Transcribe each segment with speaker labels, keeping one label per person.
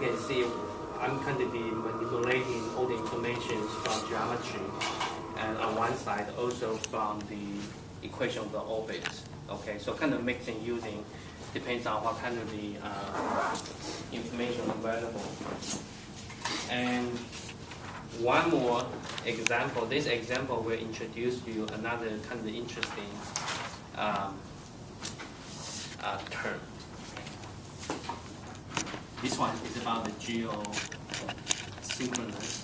Speaker 1: can see, I'm going to be manipulating all the information from geometry, and on one side also from the equation of the orbit. Okay, so kind of mixing using depends on what kind of the information available. And one more example. This example will introduce you another kind of interesting term. This one is about the geosynchronous.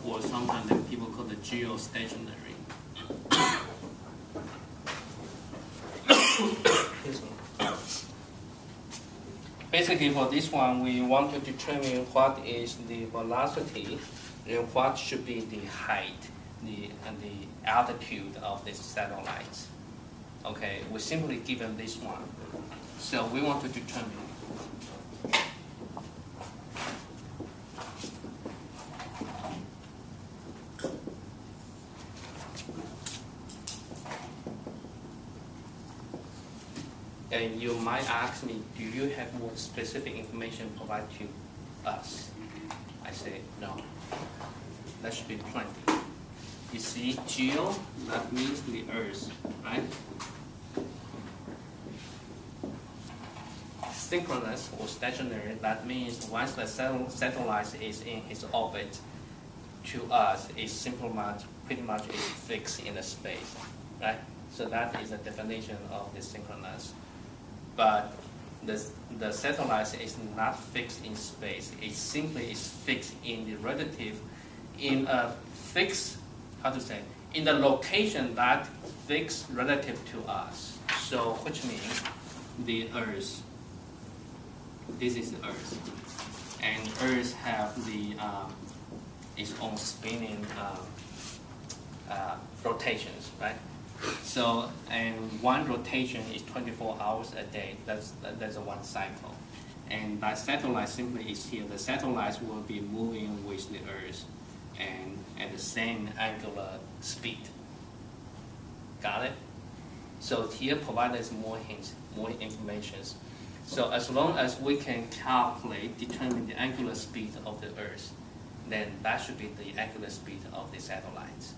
Speaker 1: Or sometimes people call the geostationary. Excuse me. Basically, for this one, we want to determine what is the velocity and what should be the height, the altitude of these satellites. Okay, we're simply given this one. So we want to determine and you might ask me, do you have more specific information provided to us? I say no. That should be plenty. You see, geo, that means the Earth, right? Synchronous or stationary, that means once the satellite is in its orbit, to us, it's pretty much is fixed in the space, right? So that is the definition of the synchronous. But the satellite is not fixed in space. It simply is fixed in the relative, in a fixed, in the location that fixed relative to us. So, which means the Earth. This is the Earth, and Earth have the its own spinning rotations, right? So, and one rotation is 24 hours a day. That's one cycle, and that satellite simply is here. The satellites will be moving with the Earth, and at the same angular speed. Got it? So here provided us more hints, more information. So as long as we can determine the angular speed of the Earth, then that should be the angular speed of the satellites,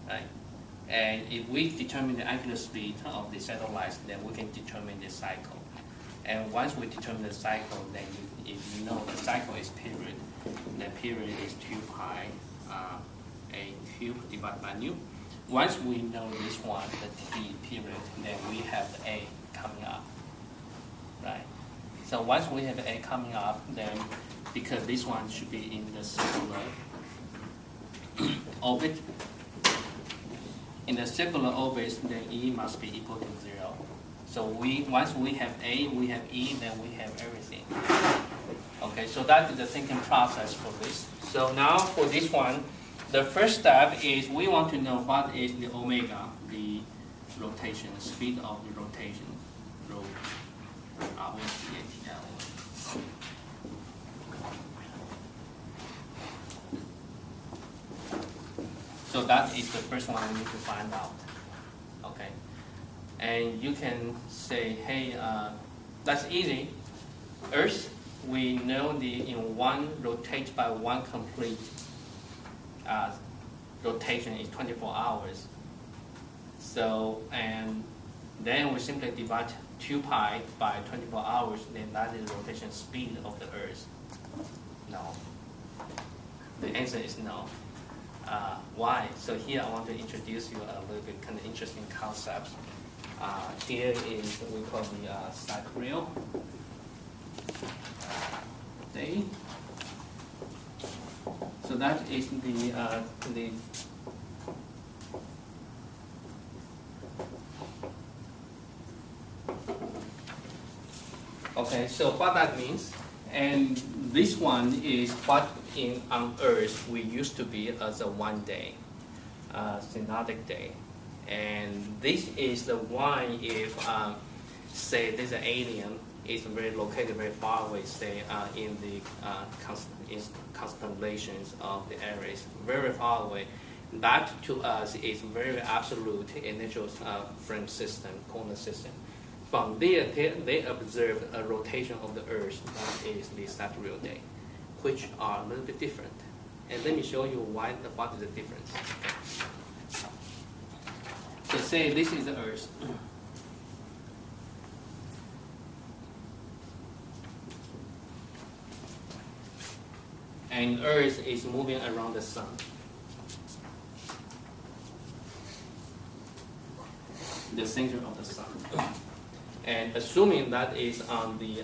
Speaker 1: right? And if we determine the angular speed of the satellites, then we can determine the cycle. And once we determine the cycle, then if you know the cycle is period, the period is 2 pi a cubed divided by nu. Once we know this one, the t period, then we have the a coming up. Right. So once we have A coming up, then because this one should be in the circular orbit, in the circular orbit, then E must be equal to 0. So once we have A, we have E, then we have everything. Okay, so that is the thinking process for this. So now for this one, the first step is we want to know what is the omega, the rotation, speed of the rotation. So that is the first one we need to find out. Okay, and you can say, hey, that's easy. Earth, we know in one rotate by one complete rotation is 24 hours. So, and then we simply divide 2 pi by 24 hours, then that is the rotation speed of the Earth. No. The answer is no. Why? So here I want to introduce you a little bit kind of interesting concepts. Here is what we call the sidereal day. So that is the okay, so what that means, and this one is what on Earth we used to be as a 1 day, synodic day, and this is the one if say there's an alien is located very far away, say in is constellations of the areas very far away. That to us is very absolute initial frame system, coordinate system. From there, they observe a rotation of the Earth, that is the sidereal day, which are a little bit different. And let me show you what is the difference. So say this is the Earth. And Earth is moving around the sun. The center of the sun. And assuming that is on the,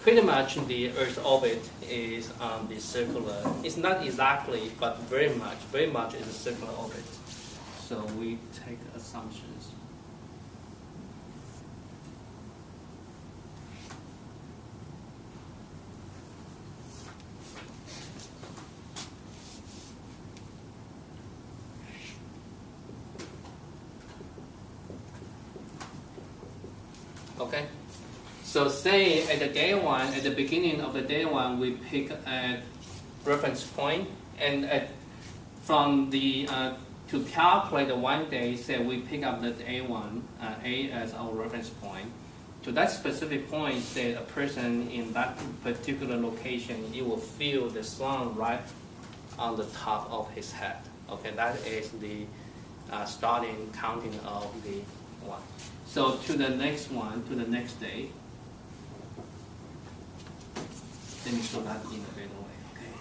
Speaker 1: pretty much the Earth's orbit is on the circular, it's not exactly, but very much is a circular orbit. So we take assumptions. Okay, so say at the day one, at the beginning of the day one, we pick a reference point, and from the to calculate the 1 day, say we pick up the A1, A as our reference point. To that specific point, say a person in that particular location, he will feel the sun right on the top of his head. Okay, that is the starting counting of the one. So to the next one, to the next day, let me show that in a better way. Okay.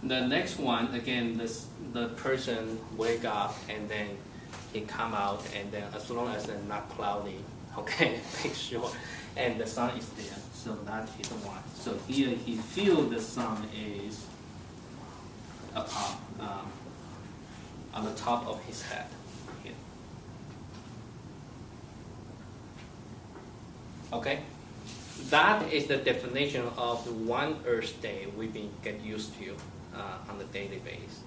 Speaker 1: The next one, again, the person wake up and then he come out, and then as long as it's not cloudy, okay, make sure, and the sun is there, so that is one. So here he feels the sun is on the top of his head here. Okay, that is the definition of the 1 Earth day we've been get used to on a daily basis.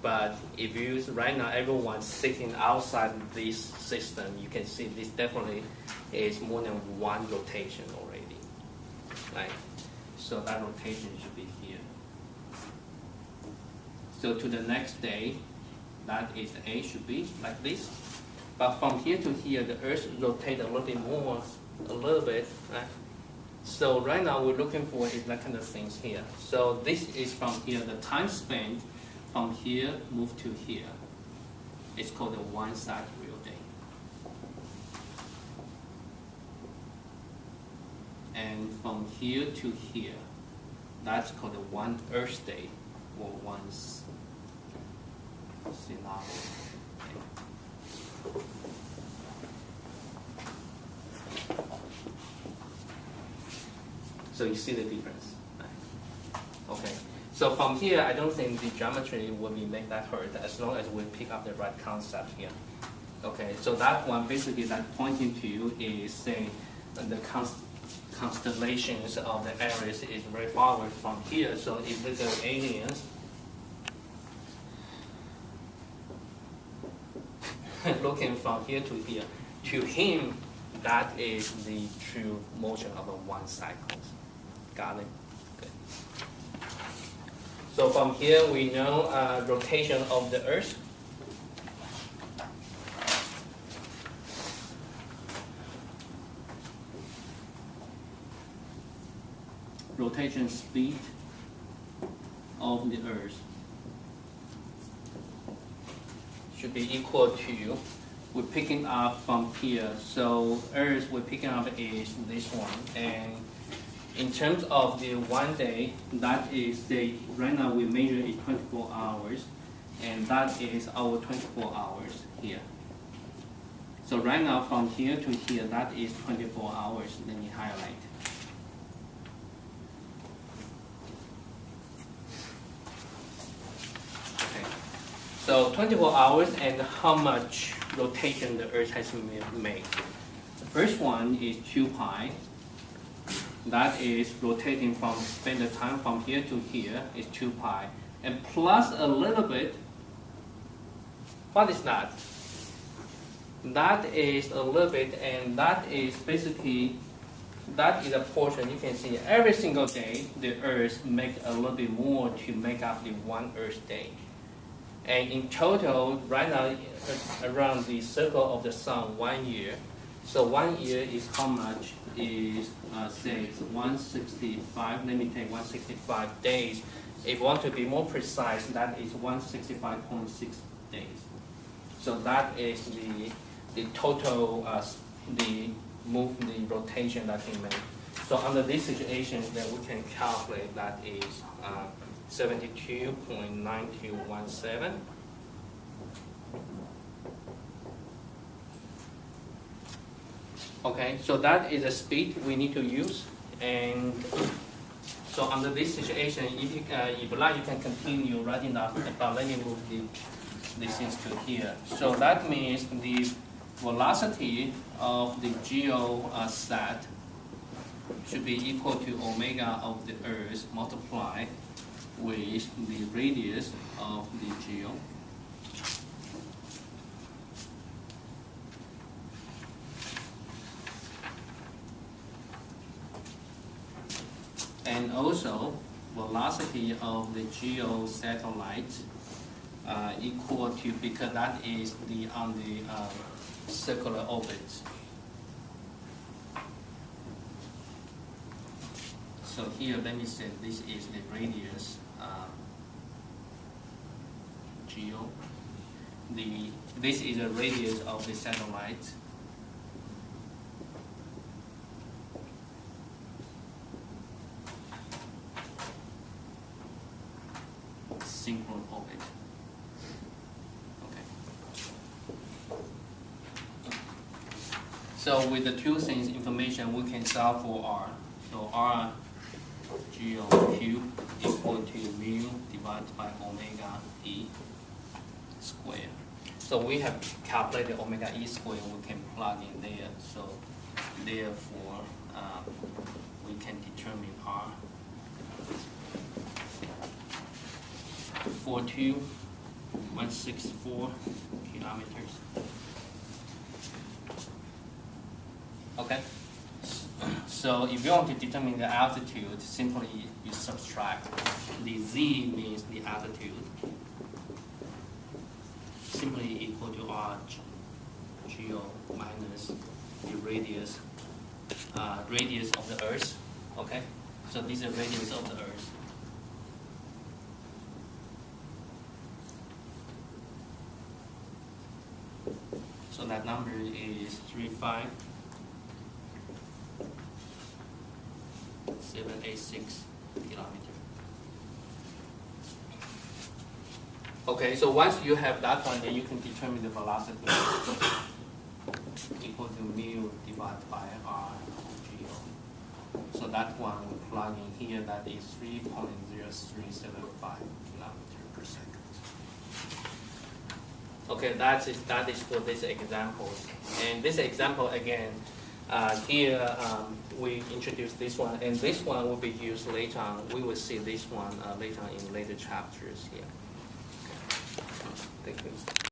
Speaker 1: But if you right now everyone's sitting outside this system, you can see this definitely is more than 1 rotation already, right? So that rotation should be here. So to the next day, that is A should be like this. But from here to here, the Earth rotates a little bit more, a little bit, right? So right now we're looking for is that kind of things here. So this is from here, the time spent from here move to here. It's called the 1 sidereal day. And from here to here, that's called the 1 Earth day, or 1 scenario. Okay. So you see the difference. Okay. So from here, I don't think the geometry will be make that hard as long as we pick up the right concept here. Okay. So that one basically that pointing to is say the constellations of the areas is very far away from here. So if there's an aliens looking from here to here, to him that is the true motion of the 1 cycle. Got it? Good. So from here we know rotation of the Earth. Rotation speed of the Earth should be equal to, we're picking up from here. So Earth we're picking up is this one, and in terms of the 1 day, that is the, right now we measure is 24 hours, and that is our 24 hours here. So right now from here to here, that is 24 hours. Let me highlight. Okay. So 24 hours, and how much rotation the Earth has made. The first one is 2 pi. that is rotating from standard time from here to here is 2 pi. And plus a little bit, what is that? That is a little bit, and that is basically, that is a portion. You can see every single day the Earth makes a little bit more to make up the one Earth day. And in total, right now, around the circle of the sun, 1 year. So 1 year is how much? Is say 165. Let me take 165 days. If you want to be more precise, that is 165.6 days. So that is the total the rotation that we make. So under this situation, then we can calculate that is 72.9217. Okay, so that is the speed we need to use. And so under this situation, if you like, you can continue writing that, but let me move the things to here. So that means the velocity of the geosat should be equal to omega of the Earth multiplied with the radius of the geo. And also velocity of the geosatellite equal to, because that is on the circular orbit. So here, let me say this is the radius geo. This is the radius of the satellite. Synchronous orbit. Okay. So with the two things information, we can solve for R. So R geo cube equal to mu divided by omega E square. So we have calculated omega E square. We can plug in there. So therefore, we can determine R. 42.164 kilometers. Okay. So if you want to determine the altitude, simply you subtract the z means the altitude, simply equal to r geo minus the radius of the Earth. Okay. So this is the radius of the Earth. So that number is 35.786 kilometers. Okay, so once you have that one, then you can determine the velocity equal to mu divided by r geo. So that one we plug in here, that is 3.0375 kilometers per second. Okay, that is for this example. And this example again, here we introduce this one, and this one will be used later on. We will see this one later in later chapters here. Okay. Thank you.